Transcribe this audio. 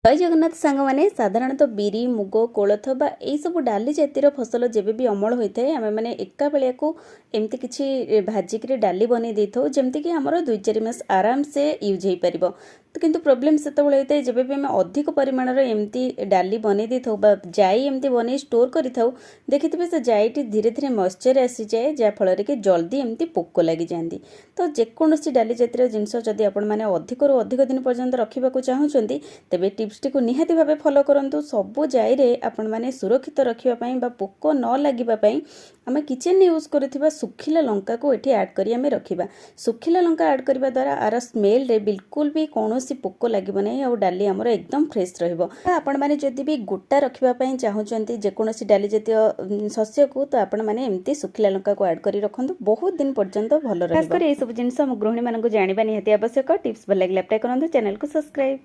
जय जगन्नाथ सांग मैंने साधारणतः बिरी मुग कोलथ बा यही सब डाली जातिर फसल जेबे भी अमल होता है आम मैंने एका बेलिया को एमती किसी भाजिक डाली बन दे था जमती कि आमर 2-4 मास आराम से यूज हो पार तो किंतु प्रोब्लेम से होता है जब भी आम अधिक परिमाण एमती डाली बन दे था जाई एमती बन स्टोर कर देखिए से जाईटी धीरे धीरे मॉइस्चर आसी जाए जहाँफल कि जल्दी एमती पोक लगी जाती तो जेकोसी डाली जातिर जिनस जदि आपण मैंने अधिक अधिक दिन पर्यंत रखा चाहूँगी तेरे टिप्स टी निहाती भाव फॉलो करूँ सबू जाई आपण मैंने सुरक्षित रखापी पोक न लगे आम किचेन यूज कर सुखिला लंका को ये आड कर रखा सुखिला लंका आड करने द्वारा आर स्मेल रे बिल्कुल भी कौन पोक लगे ना आ डाली आमर एकदम फ्रेश आपण मैंने जदि भी गोटा रखापी चाहूँगी जेकोसी डाली जातीय शस्य को तो आपण मैंने एमती सुखिला लंका को आड कर रखु बहुत दिन पर्यंत भल रही सब जिन गृहिणी मानक जाना निहाती आवश्यक टिप्स भल लगे अप्लाई करूँ चैनल को सब्सक्राइब।